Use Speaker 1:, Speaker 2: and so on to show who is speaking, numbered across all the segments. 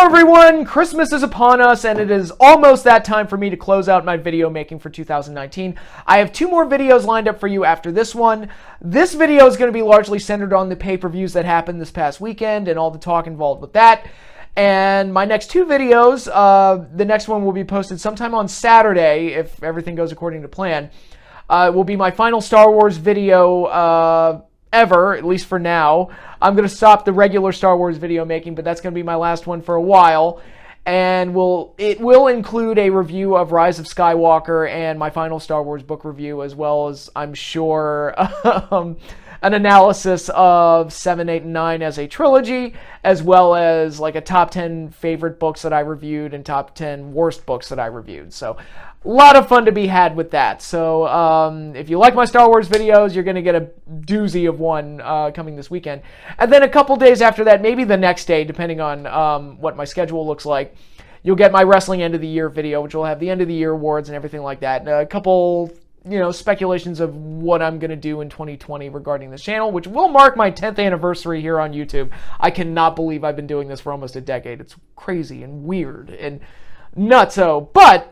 Speaker 1: everyone! Christmas is upon us, and it is almost that time for me to close out my video making for 2019. I have 2 more videos lined up for you after this one. This video is going to be largely centered on the pay-per-views that happened this past weekend and all the talk involved with that. And my next 2 videos, the next one will be posted sometime on Saturday, if everything goes according to plan, will be my final Star Wars video ever, at least for now. I'm going to stop the regular Star Wars video making, but that's going to be my last one for a while. And it will include a review of Rise of Skywalker and my final Star Wars book review, as well as, I'm sure, an analysis of 7, 8, and 9 as a trilogy, as well as like a top 10 favorite books that I reviewed and top 10 worst books that I reviewed. So a lot of fun to be had with that. So if you like my Star Wars videos, you're going to get a doozy of one coming this weekend. And then a couple days after that, maybe the next day, depending on what my schedule looks like, you'll get my Wrestling End of the Year video, which will have the End of the Year awards and everything like that. And a couple, speculations of what I'm going to do in 2020 regarding this channel, which will mark my 10th anniversary here on YouTube. I cannot believe I've been doing this for almost a decade. It's crazy and weird and nutso. But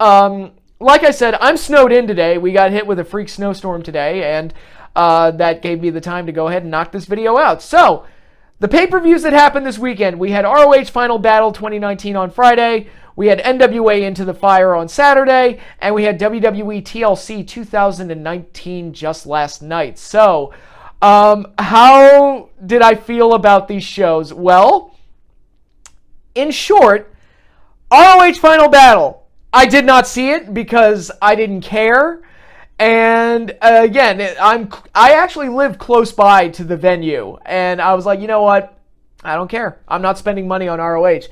Speaker 1: like I said, I'm snowed in today. We got hit with a freak snowstorm today, and that gave me the time to go ahead and knock this video out. So, the pay-per-views that happened this weekend, we had ROH Final Battle 2019 on Friday, we had NWA Into the Fire on Saturday, and we had WWE TLC 2019 just last night. So, how did I feel about these shows? Well, in short, ROH Final Battle, I did not see it because I didn't care. And again, I actually live close by to the venue, and I was like, you know what? I don't care. I'm not spending money on ROH.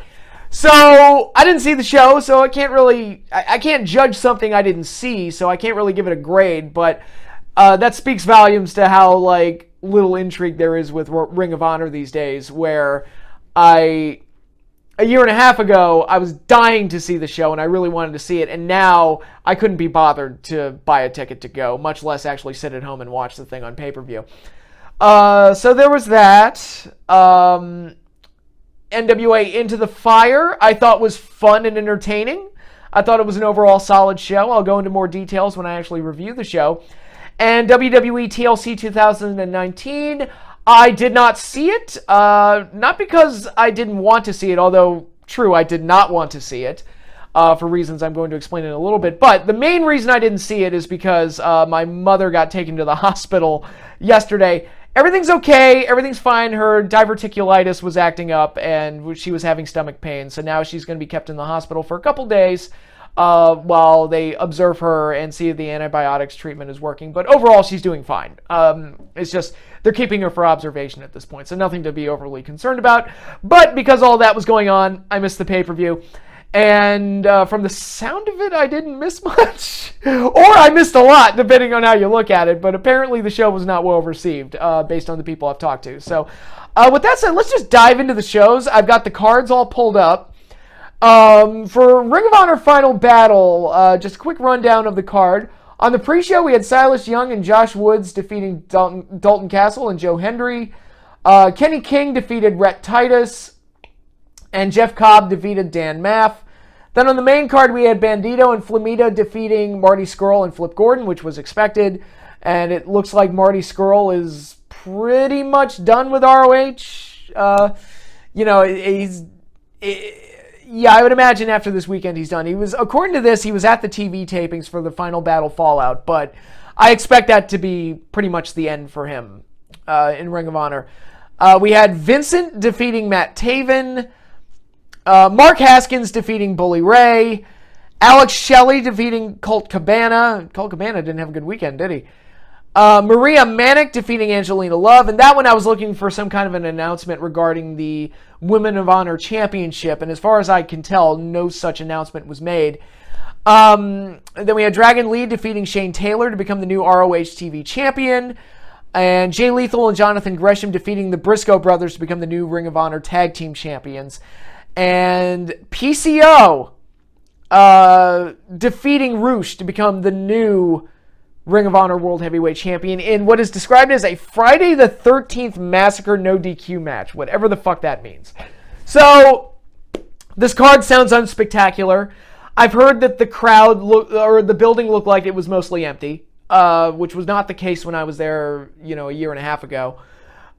Speaker 1: So I didn't see the show, so I can't judge something I didn't see, so I can't really give it a grade. But that speaks volumes to how little intrigue there is with Ring of Honor these days. Where a year and a half ago, I was dying to see the show, and I really wanted to see it, and now I couldn't be bothered to buy a ticket to go, much less actually sit at home and watch the thing on pay-per-view. So there was that. NWA Into the Fire, I thought was fun and entertaining. I thought it was an overall solid show. I'll go into more details when I actually review the show. And WWE TLC 2019, I did not see it, not because I didn't want to see it, although, true, I did not want to see it, for reasons I'm going to explain in a little bit. But the main reason I didn't see it is because my mother got taken to the hospital yesterday. Everything's okay, everything's fine. Her diverticulitis was acting up, and she was having stomach pain, so now she's going to be kept in the hospital for a couple days while they observe her and see if the antibiotics treatment is working. But overall, she's doing fine. It's just they're keeping her for observation at this point, so nothing to be overly concerned about. But because all that was going on, I missed the pay-per-view. And from the sound of it, I didn't miss much. Or I missed a lot, depending on how you look at it. But apparently the show was not well received, based on the people I've talked to. So with that said, let's just dive into the shows. I've got the cards all pulled up. For Ring of Honor Final Battle, just a quick rundown of the card. On the pre-show, we had Silas Young and Josh Woods defeating Dalton Castle and Joe Hendry. Kenny King defeated Rhett Titus, and Jeff Cobb defeated Dan Maff. Then on the main card, we had Bandito and Flamita defeating Marty Scurll and Flip Gordon, which was expected. And it looks like Marty Scurll is pretty much done with ROH. Yeah, I would imagine after this weekend he's done. According to this, he was at the TV tapings for the Final Battle Fallout, but I expect that to be pretty much the end for him in Ring of Honor. We had Vincent defeating Matt Taven, Mark Haskins defeating Bully Ray, Alex Shelley defeating Colt Cabana. Colt Cabana didn't have a good weekend, did he? Maria Manic defeating Angelina Love, and that one I was looking for some kind of an announcement regarding the Women of Honor Championship, and as far as I can tell, no such announcement was made. Then we had Dragon Lee defeating Shane Taylor to become the new ROH TV champion, and Jay Lethal and Jonathan Gresham defeating the Briscoe brothers to become the new Ring of Honor Tag Team champions, and PCO defeating Roosh to become the new Ring of Honor World Heavyweight Champion in what is described as a Friday the 13th Massacre no DQ match, whatever the fuck that means. So, This card sounds unspectacular. I've heard that the building looked like it was mostly empty, which was not the case when I was there, a year and a half ago.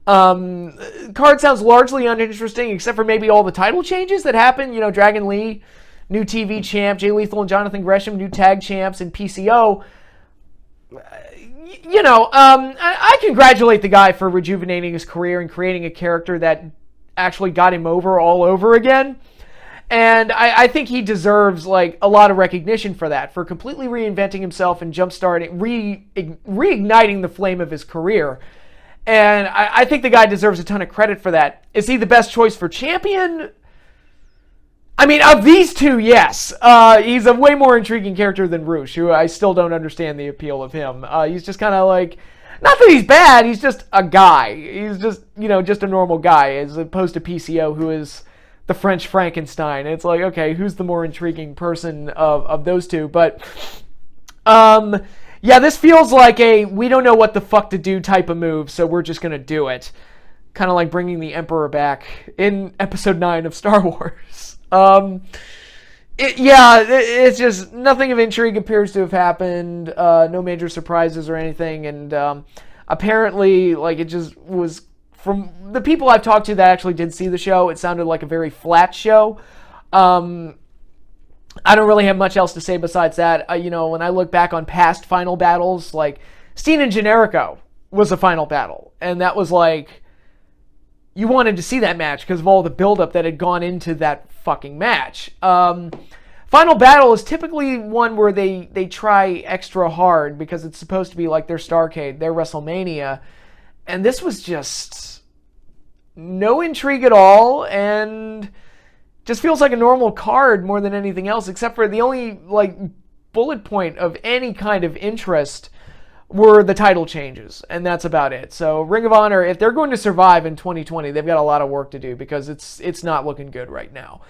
Speaker 1: Card sounds largely uninteresting, except for maybe all the title changes that happened. Dragon Lee, new TV champ, Jay Lethal and Jonathan Gresham, new tag champs, and PCO. I congratulate the guy for rejuvenating his career and creating a character that actually got him over all over again. And I think he deserves a lot of recognition for that, for completely reinventing himself and jumpstarting, reigniting the flame of his career. And I think the guy deserves a ton of credit for that. Is he the best choice for champion? I mean, of these two, yes. He's a way more intriguing character than Roosh, who I still don't understand the appeal of him. He's just kind of not that he's bad, he's just a guy. He's just, just a normal guy, as opposed to PCO, who is the French Frankenstein. It's okay, who's the more intriguing person of those two? But, yeah, this feels like a we don't know what the fuck to do type of move, so we're just going to do it. Kind of like bringing the Emperor back in Episode 9 of Star Wars. It's just nothing of intrigue appears to have happened. No major surprises or anything. And apparently, it just was, from the people I've talked to that actually did see the show, it sounded like a very flat show. I don't really have much else to say besides that. When I look back on past final battles, Steen and Generico was a final battle. And that was you wanted to see that match because of all the buildup that had gone into that fucking match. Final Battle is typically one where they try extra hard because it's supposed to be their Starrcade, their WrestleMania. And this was just no intrigue at all, and just feels like a normal card more than anything else, except for the only bullet point of any kind of interest were the title changes, and that's about it. So Ring of Honor, if they're going to survive in 2020, they've got a lot of work to do because it's not looking good right now.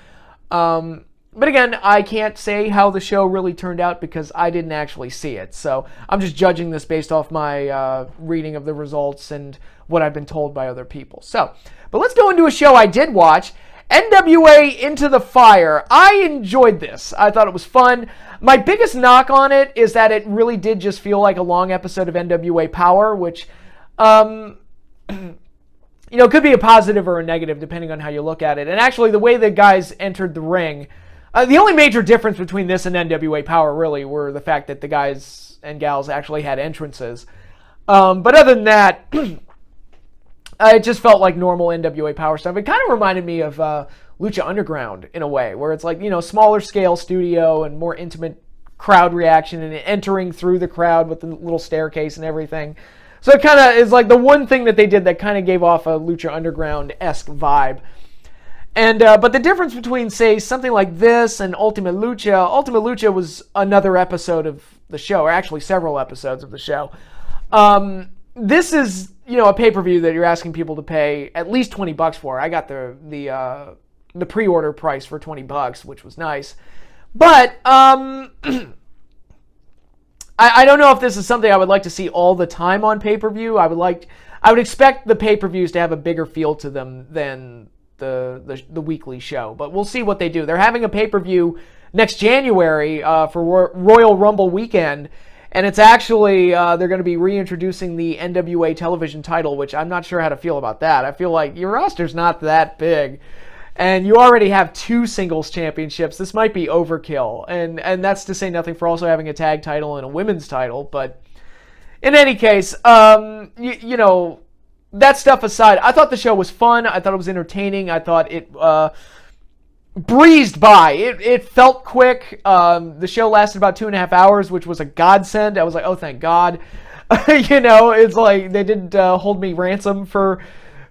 Speaker 1: But again, I can't say how the show really turned out because I didn't actually see it. So I'm just judging this based off my reading of the results and what I've been told by other people. But let's go into a show I did watch. NWA Into the Fire. I enjoyed this. I thought it was fun. My biggest knock on it is that it really did just feel like a long episode of NWA Powerrr, which, could be a positive or a negative depending on how you look at it. And actually, the way the guys entered the ring, the only major difference between this and NWA Powerrr really were the fact that the guys and gals actually had entrances. But other than that, it just felt like normal NWA Powerrr stuff. It kind of reminded me of Lucha Underground in a way, where it's smaller scale studio and more intimate crowd reaction and entering through the crowd with the little staircase and everything. So it kind of is the one thing that they did that kind of gave off a Lucha Underground-esque vibe. And but the difference between, say, something like this and Ultimate Lucha was another episode of the show, or actually several episodes of the show. This is, a pay-per-view that you're asking people to pay at least $20 for. I got the pre-order price for $20, which was nice. But I don't know if this is something I would like to see all the time on pay-per-view. I would expect the pay-per-views to have a bigger feel to them than the weekly show. But we'll see what they do. They're having a pay-per-view next January for Royal Rumble weekend. And it's actually, they're going to be reintroducing the NWA television title, which I'm not sure how to feel about that. I feel like your roster's not that big, and you already have 2 singles championships. This might be overkill, and that's to say nothing for also having a tag title and a women's title. But in any case, that stuff aside, I thought the show was fun. I thought it was entertaining. I thought it breezed by. It felt quick. The show lasted about 2.5 hours, which was a godsend. I was like, oh, thank God. It's like they didn't hold me ransom for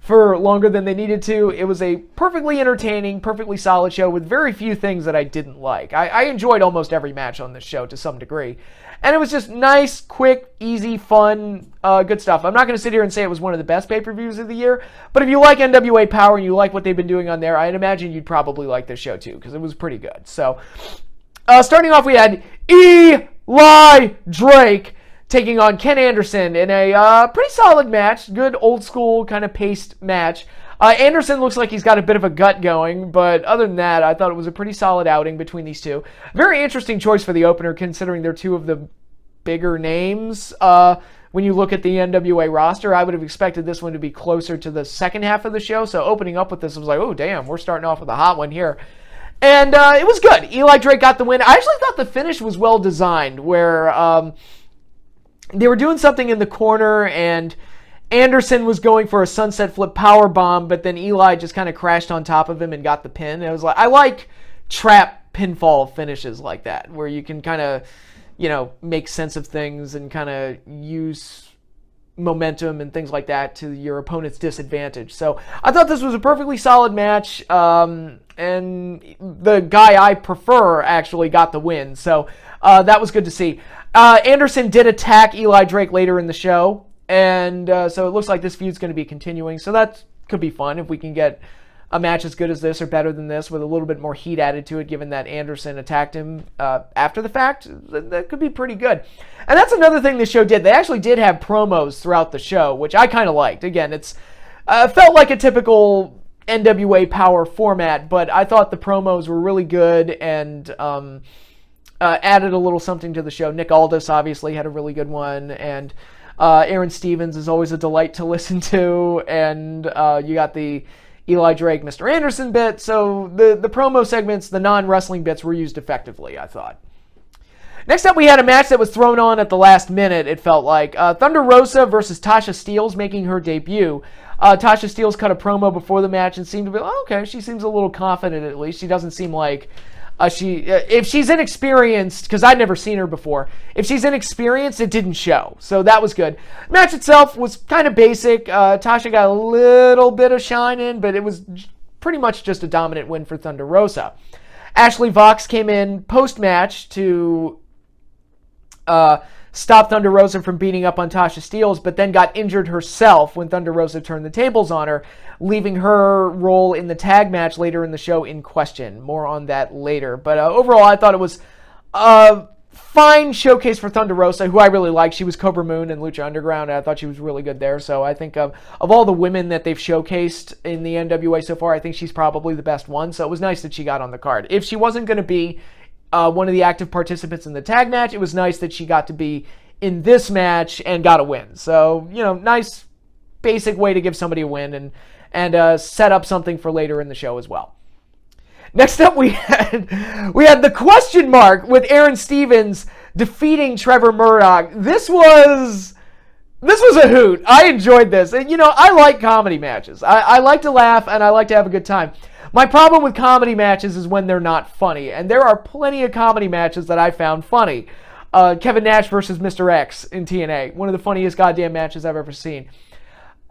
Speaker 1: longer than they needed to. It was a perfectly entertaining, perfectly solid show with very few things that I didn't like. I enjoyed almost every match on this show to some degree. And it was just nice, quick, easy, fun, good stuff. I'm not going to sit here and say it was one of the best pay-per-views of the year, but if you like NWA Powerrr and you like what they've been doing on there, I'd imagine you'd probably like this show too, because it was pretty good. So, starting off, we had Eli Drake taking on Ken Anderson in a pretty solid match, good old school kind of paced match. Anderson looks like he's got a bit of a gut going, but other than that, I thought it was a pretty solid outing between these two. Very interesting choice for the opener, considering they're two of the bigger names. When you look at the NWA roster, I would have expected this one to be closer to the second half of the show. So opening up with this, I was like, oh, damn, we're starting off with a hot one here. And it was good. Eli Drake got the win. I actually thought the finish was well designed, where they were doing something in the corner, and Anderson was going for a sunset flip power bomb, but then Eli just kind of crashed on top of him and got the pin. And it was like, I like trap pinfall finishes like that, where you can kind of, make sense of things and kind of use momentum and things like that to your opponent's disadvantage. So I thought this was a perfectly solid match, and the guy I prefer actually got the win. So that was good to see. Anderson did attack Eli Drake later in the show, and so it looks like this feud's going to be continuing. So that could be fun if we can get a match as good as this or better than this with a little bit more heat added to it, given that Anderson attacked him after the fact. That could be pretty good. And that's another thing this show did. They actually did have promos throughout the show, which I kind of liked. Again, it's felt like a typical NWA Powerrr format, but I thought the promos were really good and added a little something to the show. Nick Aldis obviously had a really good one, and Aaron Stevens is always a delight to listen to, and you got the Eli Drake, Mr. Anderson bit, so the promo segments, the non-wrestling bits, were used effectively, I thought. Next up, we had a match that was thrown on at the last minute, it felt like. Thunder Rosa versus Tasha Steelz making her debut. Tasha Steelz cut a promo before the match and seemed to be, okay, she seems a little confident at least. She doesn't seem like if she's inexperienced, because I'd never seen her before, if she's inexperienced, it didn't show. So that was good. Match itself was kind of basic. Tasha got a little bit of shine in, but it was pretty much just a dominant win for Thunder Rosa. Ashley Vox came in post-match to stop Thunder Rosa from beating up on Tasha Steelz, but then got injured herself when Thunder Rosa turned the tables on her, leaving her role in the tag match later in the show in question. More on that later. But overall, I thought it was a fine showcase for Thunder Rosa, who I really liked. She was Cobra Moon in Lucha Underground, and I thought she was really good there. So I think of all the women that they've showcased in the NWA so far, I think she's probably the best one. So it was nice that she got on the card. If she wasn't going to be one of the active participants in the tag match, it was nice that she got to be in this match and got a win. So, nice basic way to give somebody a win and set up something for later in the show as well. Next up, we had the question mark with Aaron Stevens defeating Trevor Murdoch. This was a hoot. I enjoyed this. And, I like comedy matches. I like to laugh and I like to have a good time. My problem with comedy matches is when they're not funny, and there are plenty of comedy matches that I found funny. Kevin Nash versus Mr. X in TNA, one of the funniest goddamn matches I've ever seen.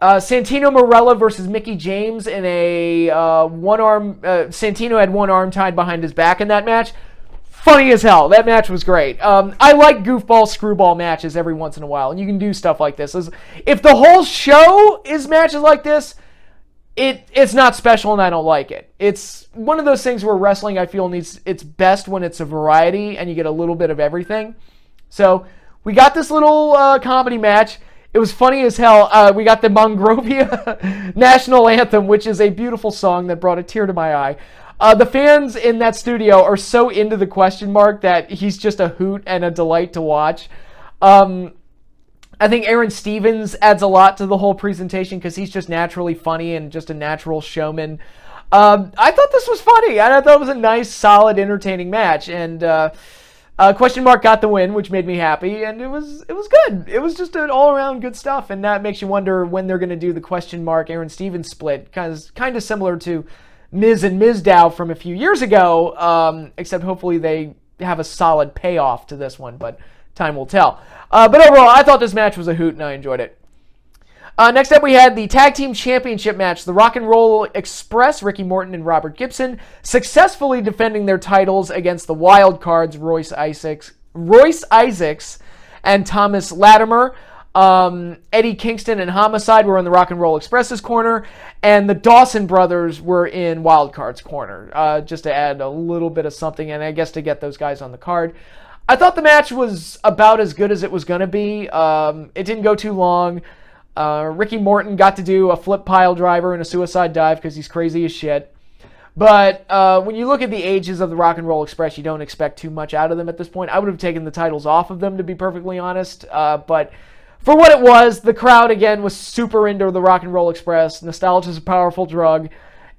Speaker 1: Santino Marella versus Mickey James in a one-arm... Santino had one arm tied behind his back in that match. Funny as hell. That match was great. I like goofball, screwball matches every once in a while, and you can do stuff like this. If the whole show is matches like this, it's not special and I don't like it. It's one of those things where wrestling, I feel, needs its best when it's a variety and you get a little bit of everything. So we got this little comedy match. It was funny as hell. We got the Monrovia National Anthem, which is a beautiful song that brought a tear to my eye. The fans in that studio are so into the question mark that he's just a hoot and a delight to watch. I think Aaron Stevens adds a lot to the whole presentation because he's just naturally funny and just a natural showman. I thought this was funny, and I thought it was a nice, solid, entertaining match. And question mark got the win, which made me happy, and it was good. It was just an all-around good stuff, and that makes you wonder when they're going to do the question mark Aaron Stevens split, kind of similar to Miz and Mizdow from a few years ago, except hopefully they have a solid payoff to this one, but time will tell. But overall, I thought this match was a hoot, and I enjoyed it. Next up, we had the Tag Team Championship match. The Rock and Roll Express, Ricky Morton and Robert Gibson, successfully defending their titles against the Wild Cards, Royce Isaacs and Thomas Latimer. Eddie Kingston and Homicide were in the Rock and Roll Express's corner, and the Dawson brothers were in Wild Card's corner, just to add a little bit of something, and I guess to get those guys on the card. I thought the match was about as good as it was going to be. It didn't go too long. Ricky Morton got to do a flip pile driver and a suicide dive because he's crazy as shit. But when you look at the ages of the Rock and Roll Express, you don't expect too much out of them at this point. I would have taken the titles off of them, to be perfectly honest. But for what it was, the crowd, again, was super into the Rock and Roll Express. Nostalgia is a powerful drug.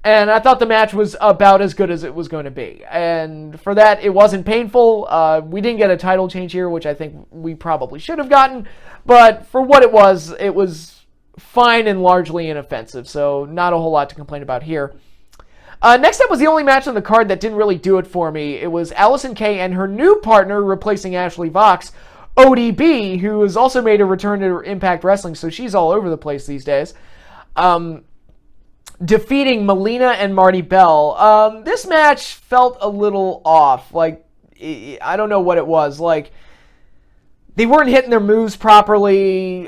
Speaker 1: And I thought the match was about as good as it was going to be. And for that, it wasn't painful. We didn't get a title change here, which I think we probably should have gotten. But for what it was fine and largely inoffensive. So not a whole lot to complain about here. Next up was the only match on the card that didn't really do it for me. It was Allison Kay and her new partner replacing Ashley Vox, ODB, who has also made a return to Impact Wrestling, so she's all over the place these days. Defeating Melina and Marty Bell. This match felt a little off. Like, I don't know what it was. Like, they weren't hitting their moves properly.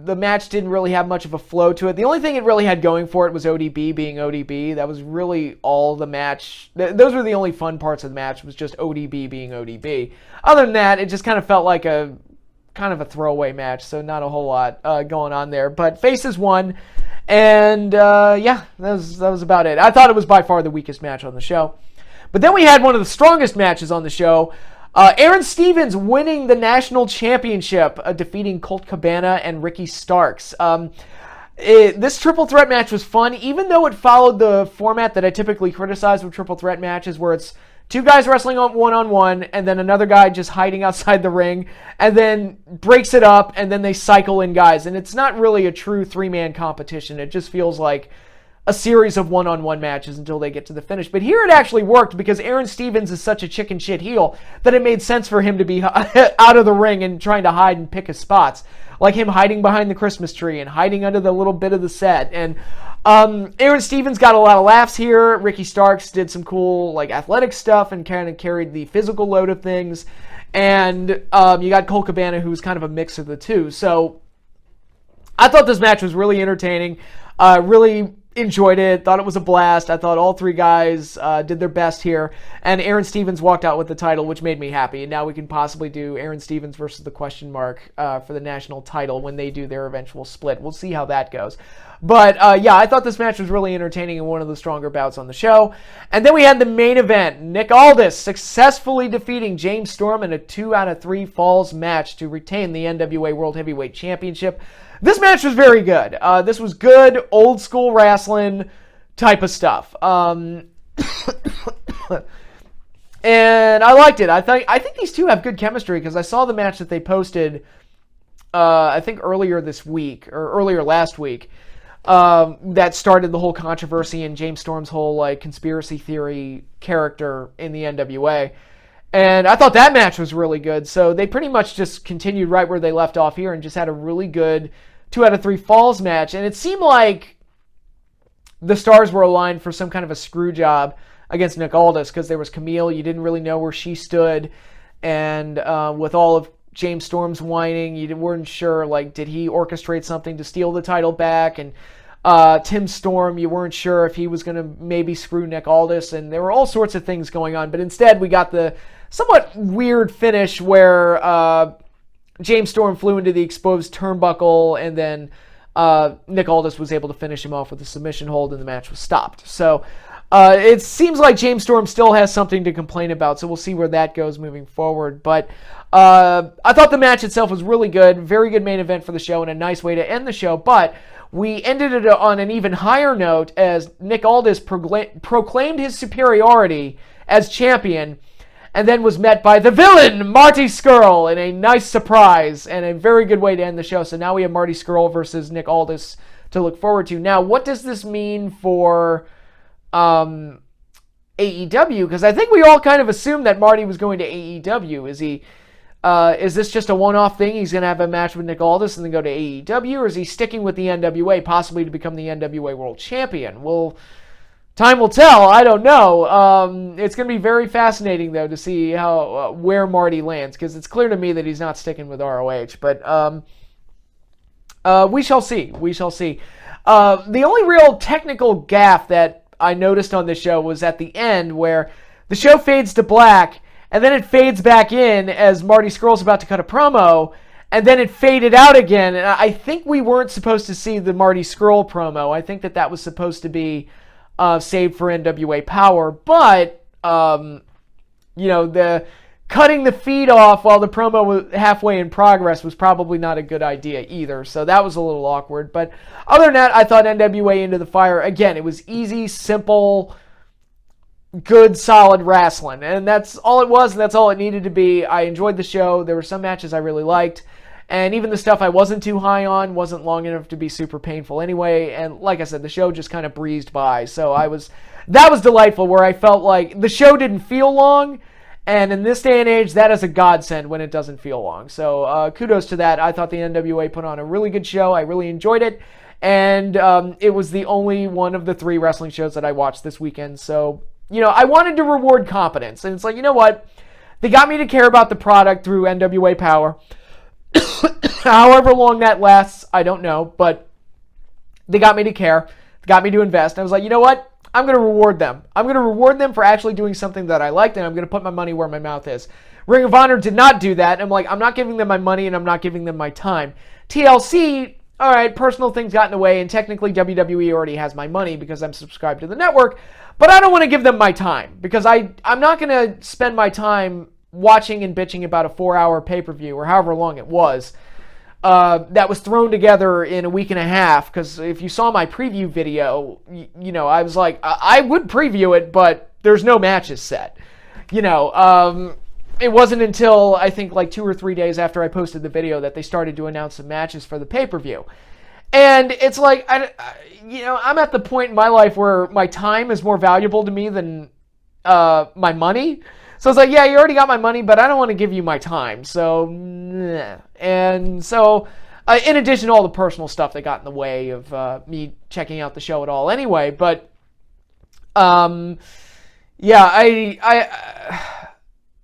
Speaker 1: The match didn't really have much of a flow to it. The only thing it really had going for it was ODB being ODB. That was really all the match. Those were the only fun parts of the match, was just ODB being ODB. Other than that, it just kind of felt like a kind of a throwaway match, so not a whole lot going on there. But Faces won, and yeah, that was about it. I thought it was by far the weakest match on the show. But then we had one of the strongest matches on the show. Aaron Stevens winning the national championship, defeating Colt Cabana and Ricky Starks. This triple threat match was fun, even though it followed the format that I typically criticize with triple threat matches, where it's two guys wrestling on one-on-one, and then another guy just hiding outside the ring, and then breaks it up, and then they cycle in guys. And it's not really a true three-man competition. It just feels like a series of one-on-one matches until they get to the finish. But here it actually worked because Aaron Stevens is such a chicken shit heel that it made sense for him to be out of the ring and trying to hide and pick his spots. Like him hiding behind the Christmas tree and hiding under the little bit of the set. And Aaron Stevens got a lot of laughs here. Ricky Starks did some cool like athletic stuff and kind of carried the physical load of things. And you got Colt Cabana, who was kind of a mix of the two. So I thought this match was really entertaining. Really enjoyed it, thought it was a blast. I thought all three guys did their best here, and Aaron Stevens walked out with the title, which made me happy. And now we can possibly do Aaron Stevens versus the Question Mark for the national title when they do their eventual split. We'll see how that goes. But yeah, I thought this match was really entertaining and one of the stronger bouts on the show. And then we had the main event. Nick Aldis successfully defeating James Storm in a 2 out of 3 falls match to retain the NWA World Heavyweight Championship. This match was very good. This was good, old school wrestling type of stuff. And I liked it. I think these two have good chemistry because I saw the match that they posted, I think earlier this week or earlier last week, that started the whole controversy and James Storm's whole like conspiracy theory character in the NWA. And I thought that match was really good. So they pretty much just continued right where they left off here and just had a really good 2 out of 3 falls match. And it seemed like the stars were aligned for some kind of a screw job against Nick Aldis because there was Camille. You didn't really know where she stood. And with all of James Storm's whining, you weren't sure, like, did he orchestrate something to steal the title back? And Tim Storm, you weren't sure if he was going to maybe screw Nick Aldis. And there were all sorts of things going on. But instead, we got the somewhat weird finish where James Storm flew into the exposed turnbuckle, and then Nick Aldis was able to finish him off with a submission hold, and the match was stopped. So it seems like James Storm still has something to complain about, so we'll see where that goes moving forward. But I thought the match itself was really good, very good main event for the show, and a nice way to end the show. But we ended it on an even higher note as Nick Aldis proclaimed his superiority as champion, and then was met by the villain, Marty Scurll, in a nice surprise and a very good way to end the show. So now we have Marty Scurll versus Nick Aldis to look forward to. Now, what does this mean for AEW? Because I think we all kind of assumed that Marty was going to AEW. Is this just a one-off thing? He's going to have a match with Nick Aldis and then go to AEW? Or is he sticking with the NWA, possibly to become the NWA World Champion? Well, time will tell. I don't know. It's going to be very fascinating, though, to see how where Marty lands, because it's clear to me that he's not sticking with ROH. But we shall see. We shall see. The only real technical gaffe that I noticed on this show was at the end, where the show fades to black, and then it fades back in as Marty Scurll's about to cut a promo, and then it faded out again. And I think we weren't supposed to see the Marty Scurll promo. I think that was supposed to be saved for NWA Powerrr, but the cutting the feed off while the promo was halfway in progress was probably not a good idea either. So that was a little awkward. But other than that, I thought NWA Into the Fire, again, it was easy, simple, good, solid wrestling. And that's all it was, and that's all it needed to be. I enjoyed the show. There were some matches I really liked. And even the stuff I wasn't too high on wasn't long enough to be super painful anyway. And like I said, the show just kind of breezed by. So that was delightful, where I felt like the show didn't feel long. And in this day and age, that is a godsend when it doesn't feel long. So kudos to that. I thought the NWA put on a really good show. I really enjoyed it. And it was the only one of the 3 wrestling shows that I watched this weekend. So, I wanted to reward competence. And it's like, you know what? They got me to care about the product through NWA Powerrr. However long that lasts, I don't know. But they got me to care. They got me to invest. And I was like, you know what? I'm going to reward them. I'm going to reward them for actually doing something that I liked, and I'm going to put my money where my mouth is. Ring of Honor did not do that. I'm like, I'm not giving them my money, and I'm not giving them my time. TLC, all right, personal things got in the way, and technically WWE already has my money because I'm subscribed to the network, but I don't want to give them my time because I'm not going to spend my time watching and bitching about a 4-hour pay-per-view or however long it was. That was thrown together in a week and a half, because if you saw my preview video, I was like, I would preview it, but there's no matches set. It wasn't until, I think, like 2 or 3 days after I posted the video that they started to announce some matches for the pay-per-view. And it's like, I'm at the point in my life where my time is more valuable to me than my money. So it's like, yeah, you already got my money, but I don't want to give you my time. So, and so, in addition to all the personal stuff that got in the way of me checking out the show at all anyway. But, I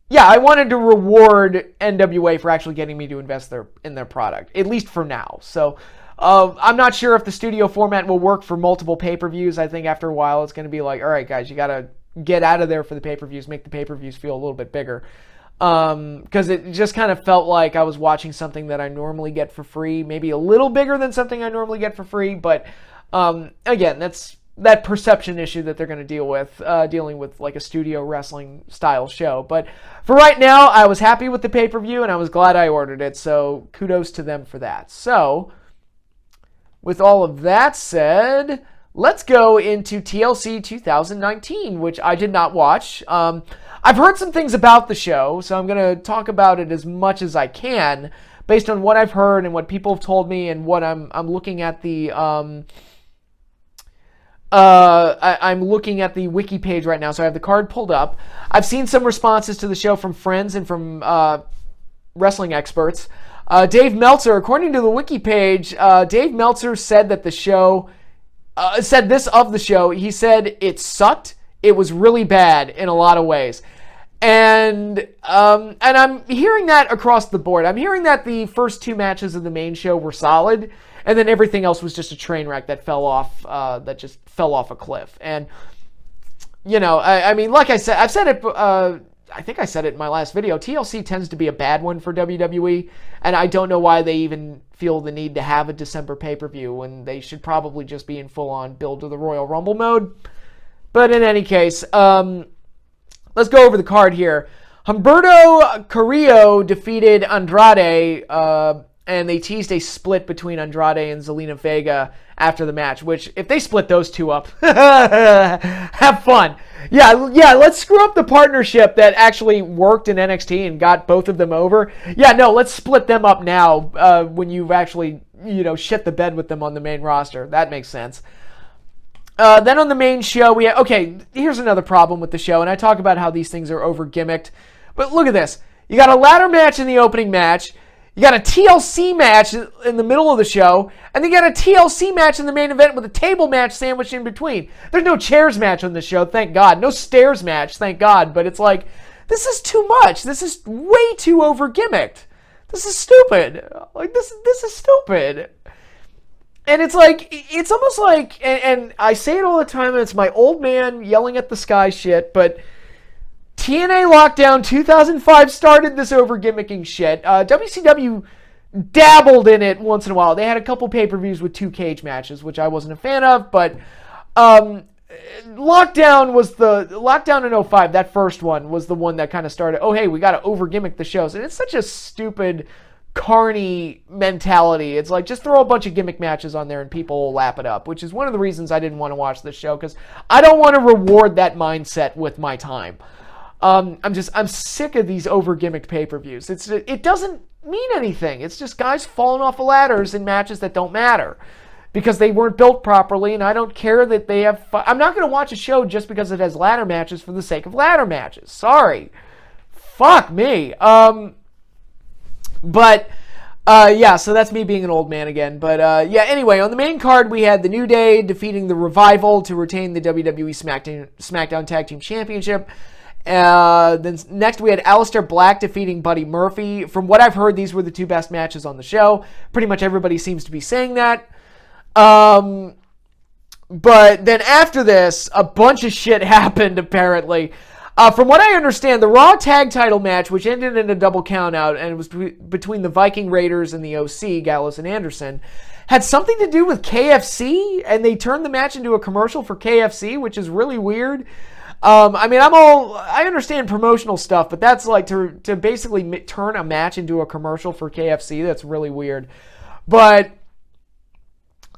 Speaker 1: wanted to reward NWA for actually getting me to invest in their product, at least for now. So, I'm not sure if the studio format will work for multiple pay-per-views. I think after a while it's going to be like, all right, guys, you got to get out of there for the pay-per-views, make the pay-per-views feel a little bit bigger. Because it just kind of felt like I was watching something that I normally get for free, maybe a little bigger than something I normally get for free, but again, that's that perception issue that they're going to deal with, dealing with like a studio wrestling style show. But for right now, I was happy with the pay-per-view, and I was glad I ordered it, so kudos to them for that. So, with all of that said, let's go into TLC 2019, which I did not watch. I've heard some things about the show, so I'm going to talk about it as much as I can, based on what I've heard and what people have told me, and what I'm looking at the I'm looking at the wiki page right now, so I have the card pulled up. I've seen some responses to the show from friends and from wrestling experts. Dave Meltzer, according to the wiki page, Dave Meltzer said that the show. Said this of the show. He said it sucked. It was really bad in a lot of ways, and I'm hearing that across the board. I'm hearing that the first 2 matches of the main show were solid, and then everything else was just a train wreck that fell off a cliff. And I mean, like I said, I've said it. I think I said it in my last video. TLC tends to be a bad one for WWE, and I don't know why they even feel the need to have a December pay-per-view when they should probably just be in full-on build to the Royal Rumble mode. But in any case, let's go over the card here. Humberto Carrillo defeated Andrade, and they teased a split between Andrade and Zelina Vega after the match, which, if they split those two up, have fun. Yeah, let's screw up the partnership that actually worked in NXT and got both of them over. Yeah, no, let's split them up now when you've actually, shit the bed with them on the main roster. That makes sense. Then on the main show, here's another problem with the show, and I talk about how these things are over-gimmicked. But look at this. You got a ladder match in the opening match. You got a TLC match in the middle of the show, and then you got a TLC match in the main event with a table match sandwiched in between. There's no chairs match on the show, thank God. No stairs match, thank God. But it's like, this is too much. This is way too over-gimmicked. This is stupid. Like, this is stupid. And it's like, it's almost like, and I say it all the time, and it's my old man yelling at the sky shit, but TNA Lockdown 2005 started this over-gimmicking shit. WCW dabbled in it once in a while. They had a couple pay-per-views with 2 cage matches, which I wasn't a fan of, but Lockdown in '05, that first one was the one that kind of started, oh hey, we got to over gimmick the shows. And it's such a stupid carny mentality. It's like, just throw a bunch of gimmick matches on there and people will lap it up, which is one of the reasons I didn't want to watch this show, because I don't want to reward that mindset with my time. I'm sick of these over gimmicked pay-per-views. It doesn't mean anything. It's just guys falling off of ladders in matches that don't matter because they weren't built properly, and I don't care that they have I'm not going to watch a show just because it has ladder matches for the sake of ladder matches. Sorry. Fuck me. Yeah, so that's me being an old man again. But yeah, anyway, on the main card, we had the New Day defeating the Revival to retain the WWE SmackDown Tag Team Championship. Then next we had Aleister Black defeating Buddy Murphy. From what I've heard, these were the 2 best matches on the show. Pretty much everybody seems to be saying that. But then after this, a bunch of shit happened, apparently. From what I understand, the Raw Tag Title match, which ended in a double countout, and it was between the Viking Raiders and the OC, Gallows and Anderson, had something to do with KFC, and they turned the match into a commercial for KFC, which is really weird. I mean, I understand promotional stuff, but that's like to basically turn a match into a commercial for KFC. That's really weird. But,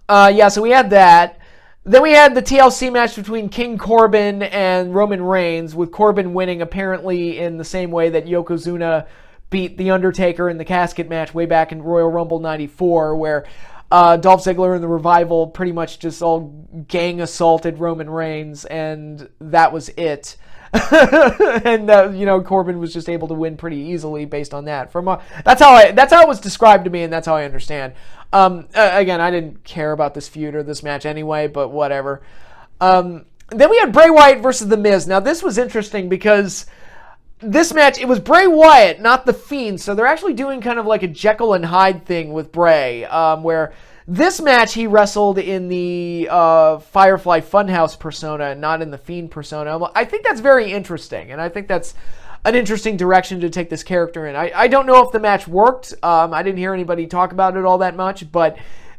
Speaker 1: yeah, so we had that. Then we had the TLC match between King Corbin and Roman Reigns, with Corbin winning apparently in the same way that Yokozuna beat The Undertaker in the casket match way back in Royal Rumble 94, where Dolph Ziggler and the Revival pretty much just all gang assaulted Roman Reigns, and that was it. And Corbin was just able to win pretty easily based on that. That's how it was described to me, and that's how I understand. Again, I didn't care about this feud or this match anyway, but whatever. Then we had Bray Wyatt versus The Miz. Now this was interesting because this match, it was Bray Wyatt, not The Fiend, so they're actually doing kind of like a Jekyll and Hyde thing with Bray, where this match he wrestled in the Firefly Funhouse persona and not in the Fiend persona. I think that's very interesting, and I think that's an interesting direction to take this character in. I don't know if the match worked. I didn't hear anybody talk about it all that much, but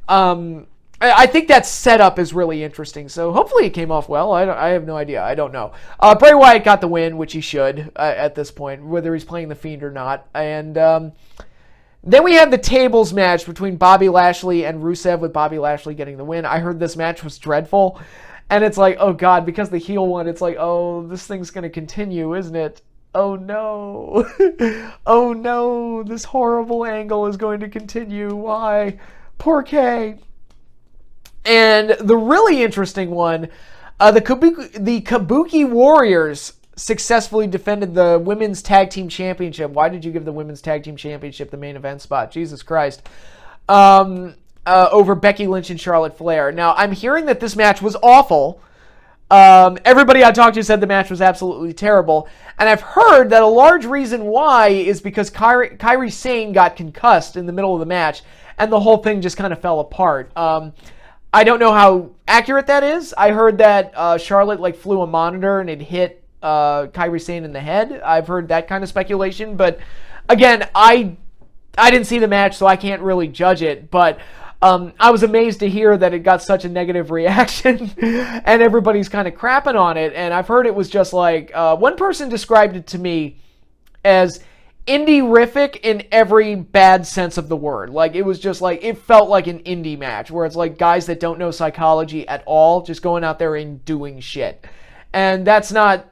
Speaker 1: I think that setup is really interesting. So hopefully it came off well. I have no idea. I don't know. Bray Wyatt got the win, which he should at this point, whether he's playing the Fiend or not. And then we had the tables match between Bobby Lashley and Rusev, with Bobby Lashley getting the win. I heard this match was dreadful. And it's like, oh God, because the heel won, it's like, oh, this thing's going to continue, isn't it? Oh no. Oh no, this horrible angle is going to continue. Why? Poor Kay. And the really interesting one, the Kabuki Warriors successfully defended the Women's Tag Team Championship. Why did you give the Women's Tag Team Championship the main event spot? Jesus Christ. Over Becky Lynch and Charlotte Flair. Now, I'm hearing that this match was awful. Everybody I talked to said the match was absolutely terrible. And I've heard that a large reason why is because Kairi Sane got concussed in the middle of the match, and the whole thing just kind of fell apart. I don't know how accurate that is. I heard that Charlotte flew a monitor and it hit Kairi Sane in the head. I've heard that kind of speculation, but again, I didn't see the match, so I can't really judge it. But I was amazed to hear that it got such a negative reaction, and everybody's kind of crapping on it. And I've heard it was just like one person described it to me as indie-rific in every bad sense of the word. Like, it was just like, it felt like an indie match where it's like guys that don't know psychology at all just going out there and doing shit. And that's not,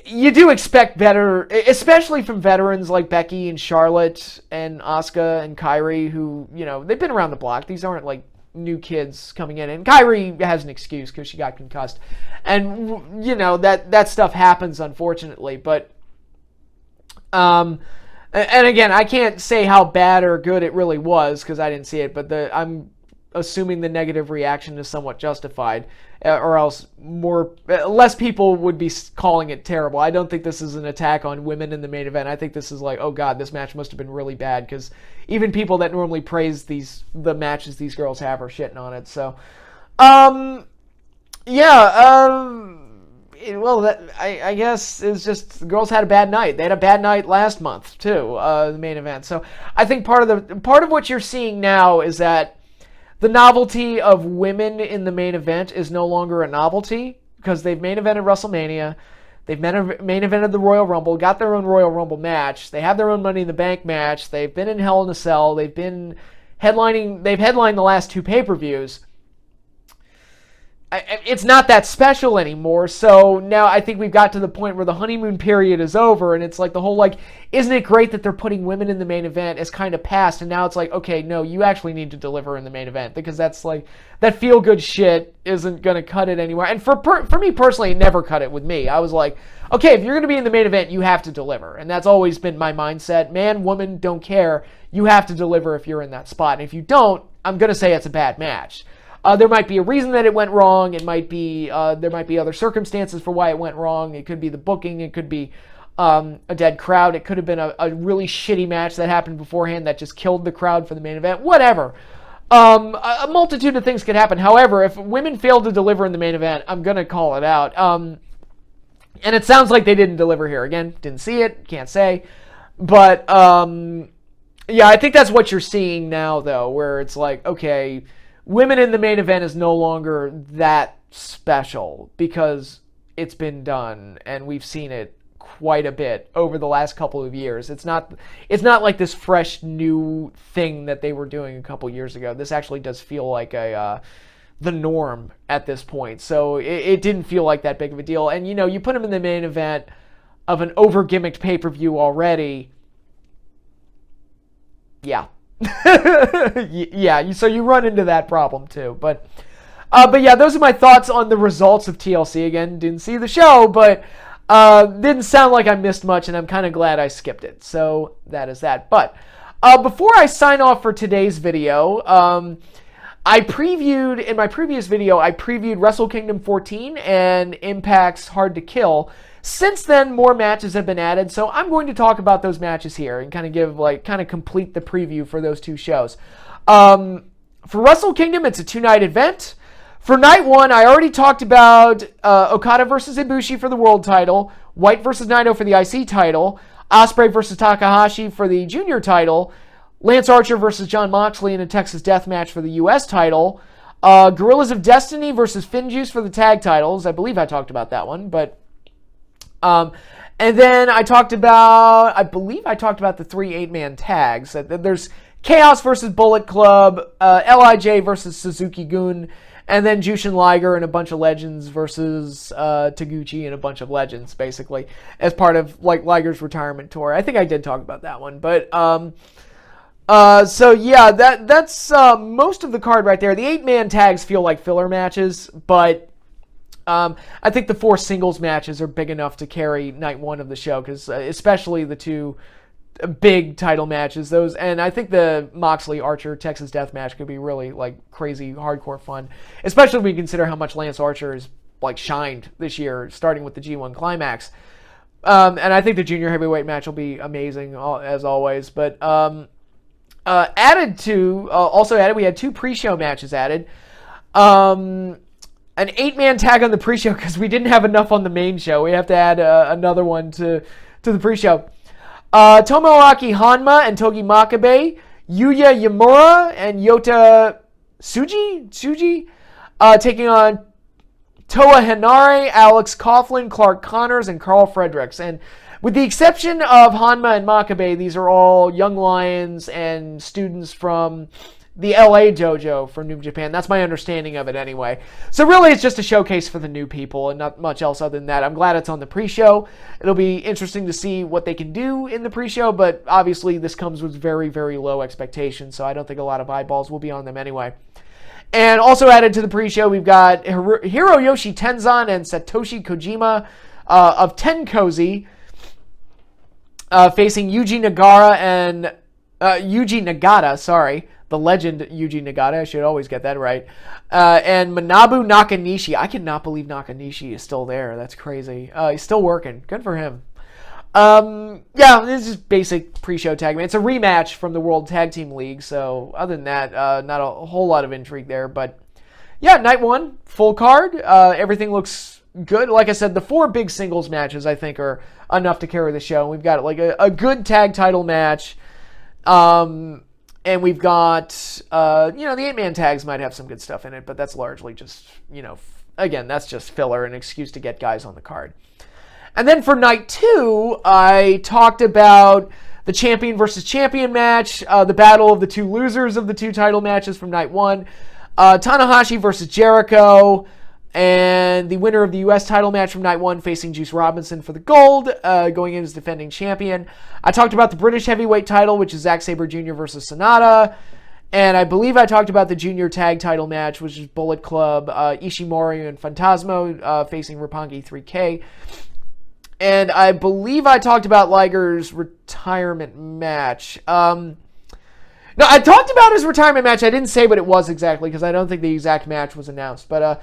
Speaker 1: you do expect better, especially from veterans like Becky and Charlotte and Asuka and Kairi, who, they've been around the block. These aren't like new kids coming in. And Kairi has an excuse because she got concussed. And, that stuff happens, unfortunately. But and again, I can't say how bad or good it really was because I didn't see it, but I'm assuming the negative reaction is somewhat justified, or else less people would be calling it terrible. I don't think this is an attack on women in the main event. I think this is like, oh God, this match must have been really bad, because even people that normally praise the matches these girls have are shitting on it. So, yeah, well, well, I guess it's just the girls had a bad night. They had a bad night last month too, the main event. So I think part of what you're seeing now is that the novelty of women in the main event is no longer a novelty because they've main evented WrestleMania, they've main evented the Royal Rumble, got their own Royal Rumble match, they have their own Money in the Bank match, they've been in Hell in a Cell, they've headlined the last 2 pay-per-views. It's not that special anymore, so now I think we've got to the point where the honeymoon period is over, and it's like the whole, like, isn't it great that they're putting women in the main event is kind of past, and now it's like, okay, no, you actually need to deliver in the main event, because that's like, that feel-good shit isn't going to cut it anymore. And for me personally, it never cut it with me. I was like, okay, if you're going to be in the main event, you have to deliver, and that's always been my mindset. Man, woman, don't care. You have to deliver if you're in that spot, and if you don't, I'm going to say it's a bad match. There might be a reason that it went wrong. It might be there might be other circumstances for why it went wrong. It could be the booking. It could be a dead crowd. It could have been a really shitty match that happened beforehand that just killed the crowd for the main event. Whatever. A multitude of things could happen. However, if women fail to deliver in the main event, I'm gonna call it out. And it sounds like they didn't deliver here. Again, didn't see it. Can't say. But yeah, I think that's what you're seeing now, though, where it's like, okay, women in the main event is no longer that special because it's been done and we've seen it quite a bit over the last couple of years. It's not like this fresh new thing that they were doing a couple years ago. This actually does feel like the norm at this point. So it didn't feel like that big of a deal. And you know, you put them in the main event of an over gimmicked pay-per-view already. Yeah. Yeah, so you run into that problem too. But yeah, those are my thoughts on the results of TLC. Again, didn't see the show, but didn't sound like I missed much, and I'm kind of glad I skipped it. So that is that. But before I sign off for today's video, in my previous video, I previewed Wrestle Kingdom 14 and Impact's Hard to Kill. Since then, more matches have been added, so I'm going to talk about those matches here and kind of complete the preview for those 2 shows. For Wrestle Kingdom, it's a 2-night event. For night 1, I already talked about Okada versus Ibushi for the world title, White versus Naito for the IC title, Ospreay versus Takahashi for the junior title, Lance Archer versus Jon Moxley in a Texas death match for the US title, Guerrillas of Destiny versus FinJuice for the tag titles. I believe I talked about that one, but and then I believe I talked about the 3 8-man tags. There's Chaos versus Bullet Club, LIJ versus Suzuki-gun, and then Jushin Liger and a bunch of legends versus Taguchi and a bunch of legends, basically, as part of like Liger's retirement tour. I think I did talk about that one, but so yeah, that's most of the card right there. The 8-man tags feel like filler matches, but I think the 4 singles matches are big enough to carry night 1 of the show, because especially the 2 big title matches, and I think the Moxley Archer Texas Death match could be really like crazy hardcore fun, especially when we consider how much Lance Archer has like shined this year, starting with the G1 Climax. And I think the junior heavyweight match will be amazing as always. But also added, we had 2 pre-show matches added. An 8-man tag on the pre-show because we didn't have enough on the main show. We have to add another one to the pre-show. Tomoaki Hanma and Togi Makabe, Yuya Yamura and Yota Tsuji taking on Toa Henare, Alex Coughlin, Clark Connors, and Carl Fredericks. And with the exception of Hanma and Makabe, these are all young lions and students from the LA dojo from New Japan. That's my understanding of it anyway. So really it's just a showcase for the new people and not much else other than that. I'm glad it's on the pre-show. It'll be interesting to see what they can do in the pre-show, but obviously this comes with very, very low expectations, so I don't think a lot of eyeballs will be on them anyway. And also added to the pre-show, we've got Hiroyoshi Tenzan and Satoshi Kojima of Tenkozi facing Yuji Nagata, the legend Yuji Nagata, I should always get that right, and Manabu Nakanishi. I cannot believe Nakanishi is still there. That's crazy. He's still working. Good for him. Yeah, this is basic pre-show tag match. It's a rematch from the World Tag Team League, so other than that, not a whole lot of intrigue there. But yeah, night 1, full card. Everything looks good. Like I said, the 4 big singles matches I think are enough to carry the show. We've got like a good tag title match. And we've got, the 8-man tags might have some good stuff in it, but that's largely just, again, that's just filler, an excuse to get guys on the card. And then for night 2, I talked about the champion versus champion match, the battle of the 2 losers of the 2 title matches from night 1, Tanahashi versus Jericho, and the winner of the U.S. title match from night 1 facing Juice Robinson for the gold, going in as defending champion. I talked about the British heavyweight title, which is Zack Sabre Jr. versus Sonata. And I believe I talked about the junior tag title match, which is Bullet Club, Ishimori and Phantasmo facing Roppongi 3K. And I believe I talked about Liger's retirement match. No, I talked about his retirement match. I didn't say what it was exactly because I don't think the exact match was announced. But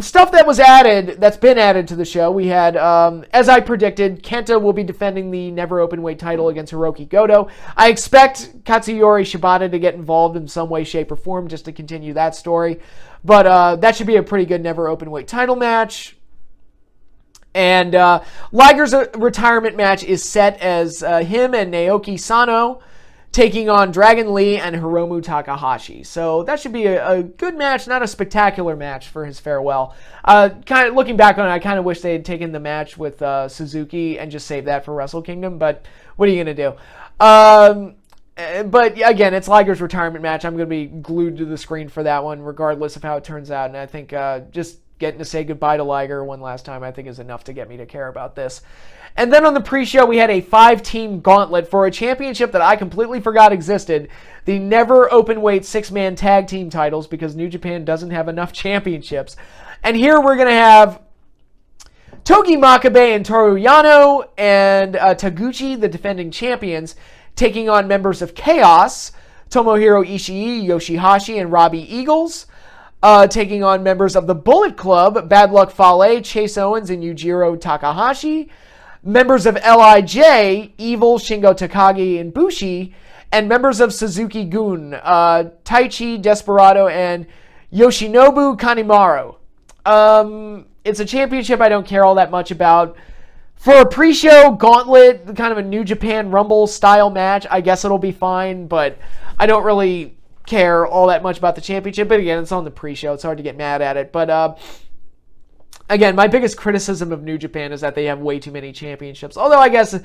Speaker 1: stuff that was added, that's been added to the show. We had, as I predicted, Kenta will be defending the Never Openweight title against Hiroki Goto. I expect Katsuyori Shibata to get involved in some way, shape, or form just to continue that story. But that should be a pretty good Never Openweight title match. And Liger's retirement match is set as him and Naoki Sano taking on Dragon Lee and Hiromu Takahashi. So that should be a good match, not a spectacular match for his farewell. Kind of looking back on it, I kind of wish they had taken the match with Suzuki and just saved that for Wrestle Kingdom, but what are you going to do? But again, it's Liger's retirement match. I'm going to be glued to the screen for that one, regardless of how it turns out. And I think just getting to say goodbye to Liger one last time, I think is enough to get me to care about this. And then on the pre-show, we had a 5-team gauntlet for a championship that I completely forgot existed. The Never Openweight 6-man tag team titles, because New Japan doesn't have enough championships. And here we're going to have Togi Makabe and Toru Yano and Taguchi, the defending champions, taking on members of Chaos, Tomohiro Ishii, Yoshihashi, and Robbie Eagles. Taking on members of the Bullet Club, Bad Luck Fale, Chase Owens, and Yujiro Takahashi. Members of LIJ, Evil, Shingo Takagi, and Bushi. And members of Suzuki Gun, Taichi, Desperado, and Yoshinobu Kanemaru. It's a championship I don't care all that much about. For a pre-show gauntlet, kind of a New Japan Rumble style match, I guess it'll be fine, but I don't really care all that much about the championship. But again, it's on the pre-show. It's hard to get mad at it. But again, my biggest criticism of New Japan is that they have way too many championships. Although I guess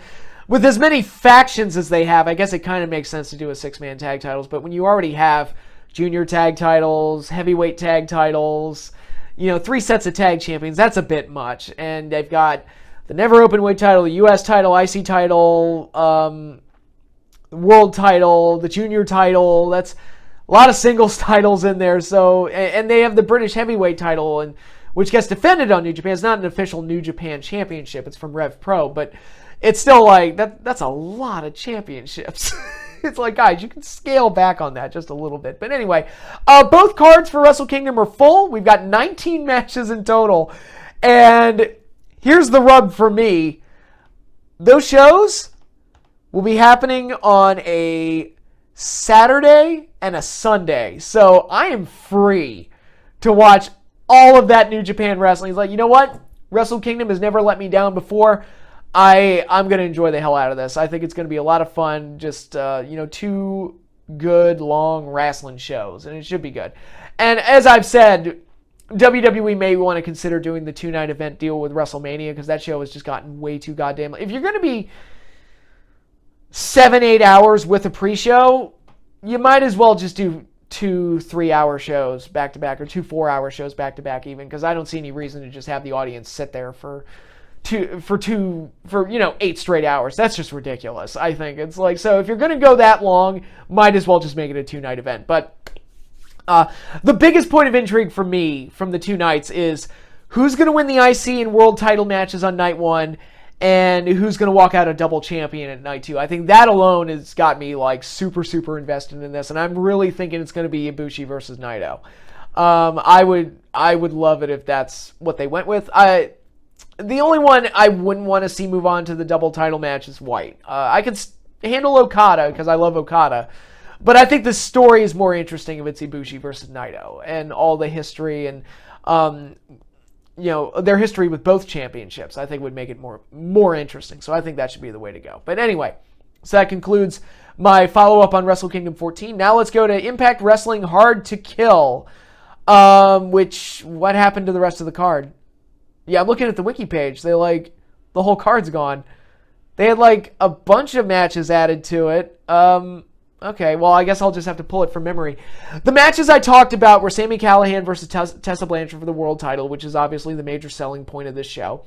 Speaker 1: with as many factions as they have, I guess it kind of makes sense to do a 6-man tag titles. But when you already have junior tag titles, heavyweight tag titles, 3 sets of tag champions, that's a bit much. And they've got the Never Openweight title, the U.S. title, IC title, world title, the junior title. That's a lot of singles titles in there. So, and they have the British heavyweight title, and which gets defended on New Japan. It's not an official New Japan championship. It's from Rev Pro, but it's still like that's a lot of championships. It's like, guys, you can scale back on that just a little bit. But anyway, both cards for Wrestle Kingdom are full. We've got 19 matches in total. And here's the rub for me. Those shows will be happening on a Saturday and a Sunday. So I am free to watch all of that New Japan wrestling. It's like, you know what? Wrestle Kingdom has never let me down before. I'm going to enjoy the hell out of this. I think it's going to be a lot of fun. Just, 2 good, long wrestling shows. And it should be good. And as I've said, WWE may want to consider doing the 2-night event deal with WrestleMania, because that show has just gotten way too goddamn... If you're going to be 7-8 hours with a pre-show, you might as well just do 2 3-hour shows back-to-back, or 2 4-hour shows back-to-back even, because I don't see any reason to just have the audience sit there for 8 straight hours. That's just ridiculous, I think. It's like, so if you're going to go that long, might as well just make it a 2-night event. But the biggest point of intrigue for me from the 2 nights is who's going to win the IC and world title matches on night 1, and who's going to walk out a double champion at night 2. I think that alone has got me like super, super invested in this, and I'm really thinking it's going to be Ibushi versus Naito. I would love it if that's what they went with. The only one I wouldn't want to see move on to the double title match is White. I could handle Okada because I love Okada, but I think the story is more interesting if it's Ibushi versus Naito and all the history and their history with both championships, I think would make it more interesting. So I think that should be the way to go. But anyway, so that concludes my follow-up on Wrestle Kingdom 14. Now let's go to Impact Wrestling Hard to Kill. What happened to the rest of the card? Yeah, I'm looking at the wiki page. The whole card's gone. They had a bunch of matches added to it. Okay, well, I guess I'll just have to pull it from memory. The matches I talked about were Sami Callihan versus Tessa Blanchard for the world title, which is obviously the major selling point of this show.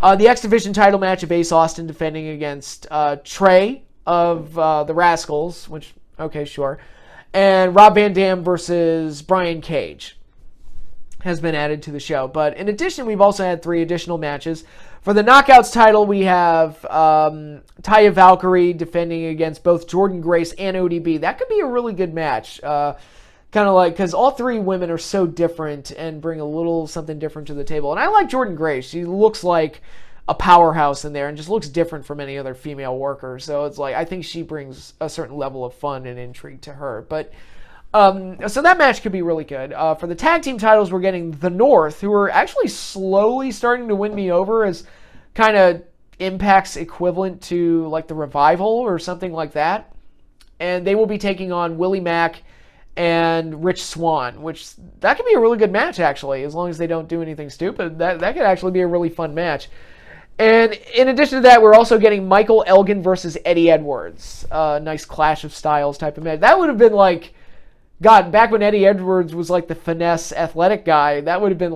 Speaker 1: The X Division title match of Ace Austin defending against Trey of the Rascals, which, okay, sure. And Rob Van Dam versus Brian Cage has been added to the show. But in addition, we've also had 3 additional matches. For the Knockouts title, we have Taya Valkyrie defending against both Jordynne Grace and ODB. That could be a really good match. Because all 3 women are so different and bring a little something different to the table. And I like Jordynne Grace. She looks like a powerhouse in there and just looks different from any other female worker. So it's I think she brings a certain level of fun and intrigue to her. But so that match could be really good. For the tag team titles, we're getting The North, who are actually slowly starting to win me over as kind of Impact's equivalent to the Revival or something like that. And they will be taking on Willie Mack and Rich Swann, which that could be a really good match, actually, as long as they don't do anything stupid. That could actually be a really fun match. And in addition to that, we're also getting Michael Elgin versus Eddie Edwards. Nice clash of styles type of match. That would have been God, back when Eddie Edwards was the finesse athletic guy, that would have been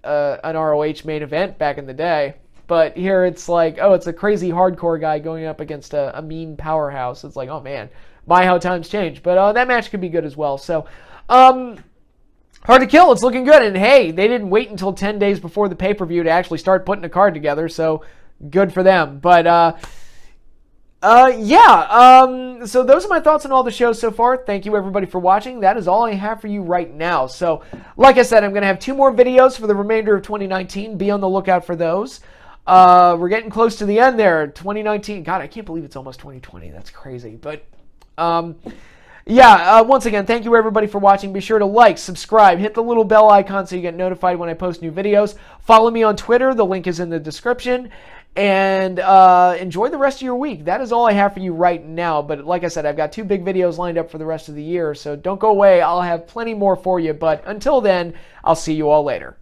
Speaker 1: an ROH main event back in the day. But here it's it's a crazy hardcore guy going up against a mean powerhouse. It's oh man, my how times change. But that match could be good as well. So, Hard to Kill, it's looking good. And hey, they didn't wait until 10 days before the pay-per-view to actually start putting a card together. So good for them. But so those are my thoughts on all the shows so far. Thank you everybody for watching. That is all I have for you right now. So like I said, I'm going to have 2 more videos for the remainder of 2019. Be on the lookout for those. We're getting close to the end there. 2019. God, I can't believe it's almost 2020. That's crazy. But once again, thank you everybody for watching. Be sure to like, subscribe, hit the little bell icon so you get notified when I post new videos. Follow me on Twitter. The link is in the description. And enjoy the rest of your week. That is all I have for you right now. But like I said, I've got 2 big videos lined up for the rest of the year. So don't go away. I'll have plenty more for you. But until then, I'll see you all later.